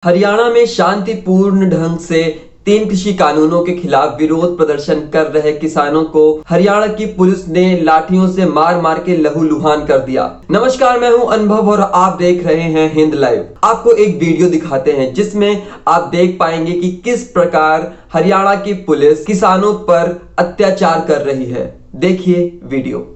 हरियाणा में शांतिपूर्ण ढंग से 3 कृषि कानूनों के खिलाफ विरोध प्रदर्शन कर रहे किसानों को हरियाणा की पुलिस ने लाठियों से मार मार के लहूलुहान कर दिया। नमस्कार, मैं हूं अनुभव और आप देख रहे हैं हिंद लाइव। आपको एक वीडियो दिखाते हैं जिसमें आप देख पाएंगे कि किस प्रकार हरियाणा की पुलिस किसानों पर अत्याचार कर रही है। देखिए वीडियो।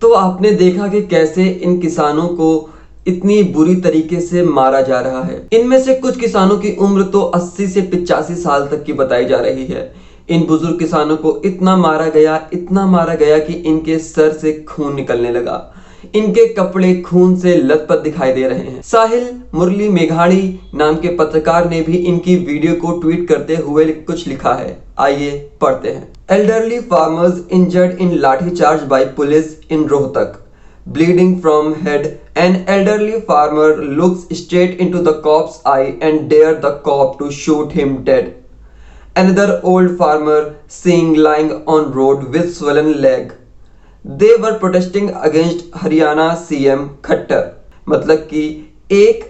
तो आपने देखा कि कैसे इन किसानों को इतनी बुरी तरीके से मारा जा रहा है। इनमें से कुछ किसानों की उम्र तो 80 से 85 साल तक की बताई जा रही है। इन बुजुर्ग किसानों को इतना मारा गया कि इनके सर से खून निकलने लगा। इनके कपड़े खून से लथपथ दिखाई दे रहे हैं। साहिल मुरली मेघाड़ी नाम के पत्रकार ने भी इनकी वीडियो को ट्वीट करते हुए कुछ लिखा है। आइए पढ़ते हैं। Elderly farmers injured in lathicharge by police in Rohtak, bleeding from head. An elderly farmer looks straight into the cop's eye and dared the cop to shoot him dead. Another old farmer seen lying on road with swollen leg. They were protesting against Haryana CM Khattar. मतलब कि एक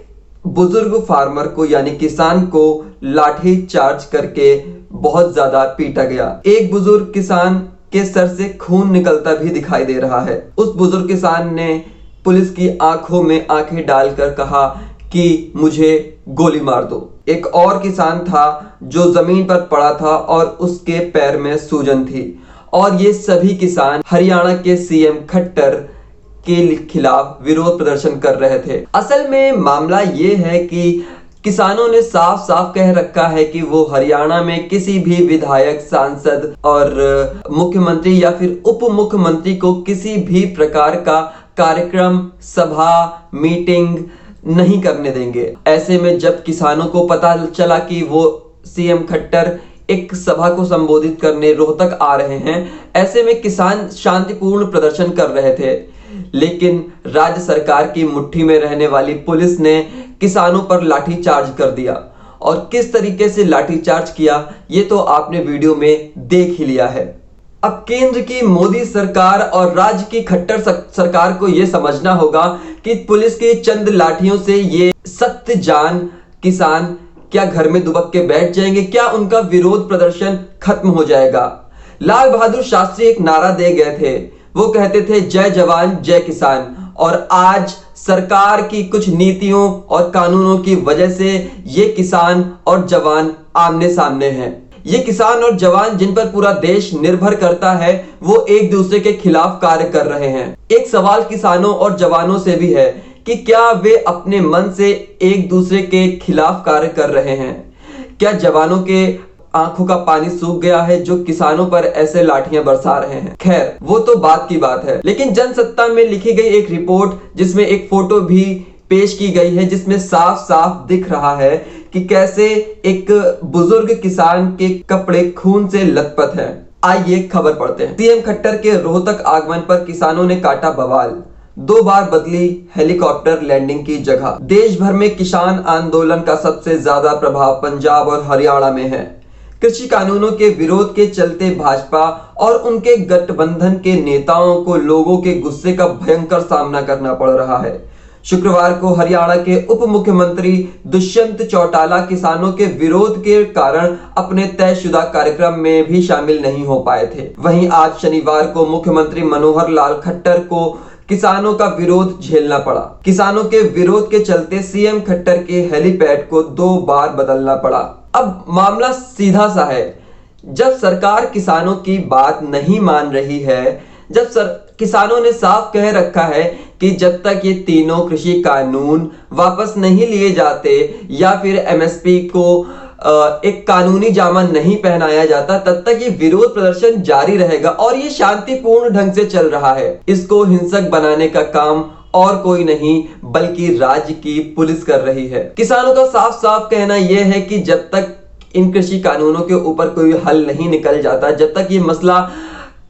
बुजुर्ग farmer को यानी किसान को लाठी charge करके बहुत ज्यादा पीटा गया। एक बुजुर्ग किसान के सर से खून निकलता भी दिखाई दे रहा है। उस बुजुर्ग किसान ने पुलिस की आंखों में आंखें डालकर कहा कि मुझे गोली मार दो। एक और किसान था जो जमीन पर पड़ा था और उसके पैर में सूजन थी। और ये सभी किसान हरियाणा के सीएम खट्टर के खिलाफ विरोध प्रदर्शन कर रहे थे। असल में मामला ये है कि किसानों ने साफ साफ कह रखा है कि वो हरियाणा में किसी भी विधायक, सांसद और मुख्यमंत्री या फिर उप मुख्यमंत्री को किसी भी प्रकार का कार्यक्रम, सभा, मीटिंग नहीं करने देंगे। ऐसे में जब किसानों को पता चला कि वो सीएम खट्टर एक सभा को संबोधित करने रोहतक आ रहे हैं, ऐसे में किसान शांतिपूर्ण प्रदर्शन कर रहे थे। लेकिन राज्य सरकार की मुट्ठी में रहने वाली पुलिस ने किसानों पर लाठीचार्ज कर दिया। और किस तरीके से लाठीचार्ज किया ये तो आपने वीडियो में देख ही लिया है। अब केंद्र की मोदी सरकार और राज्य की खट्टर सरकार को यह समझना होगा कि पुलिस की चंद लाठियों से ये सख्त जान किसान क्या घर में दुबक के बैठ जाएंगे? क्या उनका विरोध प्रदर्शन खत्म हो जाएगा? लाल बहादुर शास्त्री एक नारा दे गए थे। वो कहते थे जय जवान जय किसान। और आज सरकार की कुछ नीतियों और कानूनों की वजह से ये किसान और जवान आमने सामने हैं। ये किसान और जवान जिन पर पूरा देश निर्भर करता है वो एक दूसरे के खिलाफ कार्य कर रहे हैं। एक सवाल किसानों और जवानों से भी है कि क्या वे अपने मन से एक दूसरे के खिलाफ कार्य कर रहे हैं? क्या जवानों के आंखों का पानी सूख गया है जो किसानों पर ऐसे लाठियां बरसा रहे हैं? खैर, वो तो बात की बात है। लेकिन जनसत्ता में लिखी गई एक रिपोर्ट जिसमें एक फोटो भी पेश की गई है जिसमें साफ साफ दिख रहा है कि कैसे एक बुजुर्ग किसान के कपड़े खून से लथपथ हैं। आइए खबर पढ़ते हैं। सीएम खट्टर के रोहतक आगमन पर किसानों ने काटा बवाल। 2 बार बदली हेलीकॉप्टर लैंडिंग की जगह। देश भर में किसान आंदोलन का सबसे ज्यादा प्रभाव पंजाब और हरियाणा में है। कृषि कानूनों के विरोध के चलते भाजपा और उनके गठबंधन के नेताओं को लोगों के गुस्से का भयंकर सामना करना पड़ रहा है। शुक्रवार को हरियाणा के उप मुख्यमंत्री दुष्यंत चौटाला किसानों के विरोध के कारण अपने तयशुदा कार्यक्रम में भी शामिल नहीं हो पाए थे। वहीं आज शनिवार को मुख्यमंत्री मनोहर लाल खट्टर को किसानों का विरोध झेलना पड़ा। किसानों के विरोध के चलते सीएम खट्टर के हेलीपैड को 2 बार बदलना पड़ा। अब मामला सीधा सा है। जब सरकार किसानों की बात नहीं मान रही है, जब किसानों ने साफ कह रखा है कि जब तक ये तीनों कृषि कानून वापस नहीं लिए जाते या फिर एमएसपी को एक कानूनी जामा नहीं पहनाया जाता, तब तक ये विरोध प्रदर्शन जारी रहेगा और ये शांतिपूर्ण ढंग से चल रहा है। इसको हिंसक बनाने का काम और कोई नहीं बल्कि राज्य की पुलिस कर रही है। किसानों का साफ साफ कहना यह है कि जब तक इन कृषि कानूनों के ऊपर कोई हल नहीं निकल जाता, जब तक ये मसला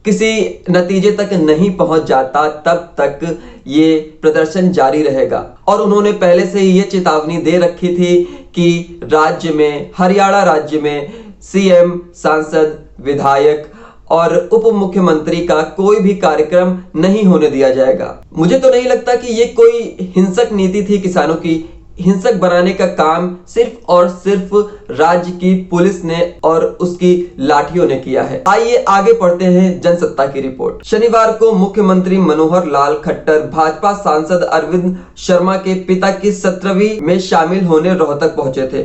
किसी नतीजे तक नहीं पहुंच जाता, तब तक ये प्रदर्शन जारी रहेगा। और उन्होंने पहले से ही ये चेतावनी दे रखी थी कि राज्य में, हरियाणा राज्य में सीएम, सांसद, विधायक और उप मुख्यमंत्री का कोई भी कार्यक्रम नहीं होने दिया जाएगा। मुझे तो नहीं लगता कि ये कोई हिंसक नीति थी किसानों की। हिंसक बनाने का काम सिर्फ और सिर्फ राज्य की पुलिस ने और उसकी लाठियों ने किया है। आइए आगे पढ़ते हैं जनसत्ता की रिपोर्ट। शनिवार को मुख्यमंत्री मनोहर लाल खट्टर भाजपा सांसद अरविंद शर्मा के पिता की 17वीं में शामिल होने रोहतक पहुंचे थे।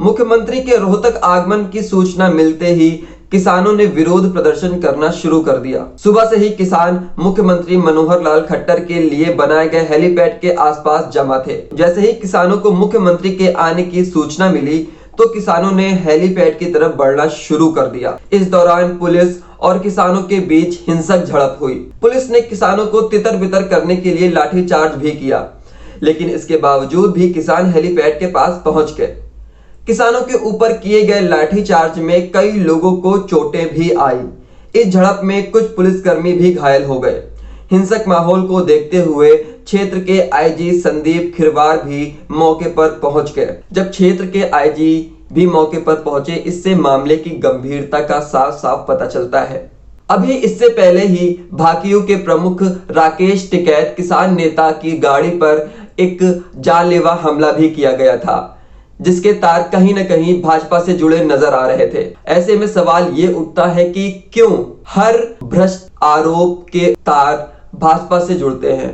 मुख्यमंत्री के रोहतक आगमन की सूचना मिलते ही किसानों ने विरोध प्रदर्शन करना शुरू कर दिया। सुबह से ही किसान मुख्यमंत्री मनोहर लाल खट्टर के लिए बनाए गए हेलीपैड के आसपास जमा थे। जैसे ही किसानों को मुख्यमंत्री के आने की सूचना मिली तो किसानों ने हेलीपैड की तरफ बढ़ना शुरू कर दिया। इस दौरान पुलिस और किसानों के बीच हिंसक झड़प हुई। पुलिस ने किसानों को तितर बितर करने के लिए लाठीचार्ज भी किया, लेकिन इसके बावजूद भी किसान हेलीपैड के पास पहुंच गए। किसानों के ऊपर किए गए लाठीचार्ज में कई लोगों को चोटें भी आई। इस झड़प में कुछ पुलिसकर्मी भी घायल हो गए। हिंसक माहौल को देखते हुए क्षेत्र के आईजी संदीप खिरवार भी मौके पर पहुंच गए। जब क्षेत्र के आईजी भी मौके पर पहुंचे, इससे मामले की गंभीरता का साफ साफ पता चलता है। अभी इससे पहले ही भाकियू के प्रमुख राकेश टिकैत किसान नेता की गाड़ी पर एक जानलेवा हमला भी किया गया था, जिसके तार कहीं न कहीं भाजपा से जुड़े नजर आ रहे थे। ऐसे में सवाल ये उठता है कि क्यों हर भ्रष्ट आरोप के तार भाजपा से जुड़ते हैं?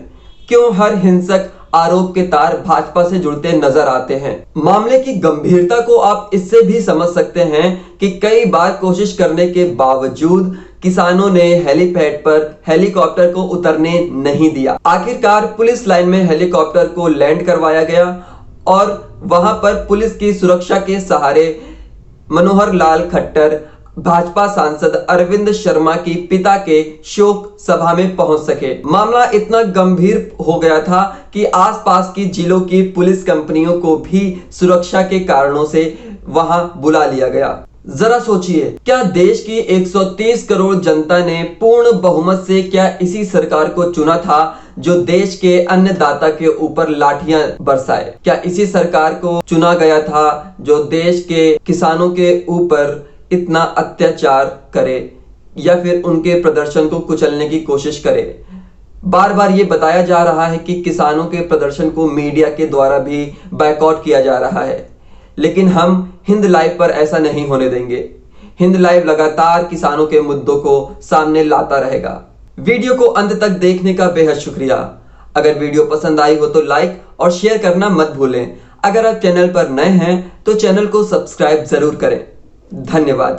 क्यों हर हिंसक आरोप के तार भाजपा से जुड़ते नजर आते हैं? मामले की गंभीरता को आप इससे भी समझ सकते हैं कि कई बार कोशिश करने के बावजूद किसानों ने हेलीपैड पर हेलीकॉप्टर को उतरने नहीं दिया। आखिरकार पुलिस लाइन में हेलीकॉप्टर को लैंड करवाया गया और वहां पर पुलिस की सुरक्षा के सहारे मनोहर लाल खट्टर भाजपा सांसद अरविंद शर्मा की पिता के शोक सभा में पहुंच सके। मामला इतना गंभीर हो गया था कि आसपास की जिलों की पुलिस कंपनियों को भी सुरक्षा के कारणों से वहां बुला लिया गया। जरा सोचिए, क्या देश की 130 करोड़ जनता ने पूर्ण बहुमत से क्या इसी सरकार को चुना था जो देश के अन्नदाता के ऊपर लाठियां बरसाए? क्या इसी सरकार को चुना गया था जो देश के किसानों के ऊपर इतना अत्याचार करे या फिर उनके प्रदर्शन को कुचलने की कोशिश करे? बार बार ये बताया जा रहा है कि किसानों के प्रदर्शन को मीडिया के द्वारा भी बायकॉट किया जा रहा है, लेकिन हम हिंद लाइव पर ऐसा नहीं होने देंगे। हिंद लाइव लगातार किसानों के मुद्दों को सामने लाता रहेगा। वीडियो को अंत तक देखने का बेहद शुक्रिया। अगर वीडियो पसंद आई हो तो लाइक और शेयर करना मत भूलें। अगर आप चैनल पर नए हैं तो चैनल को सब्सक्राइब जरूर करें। धन्यवाद।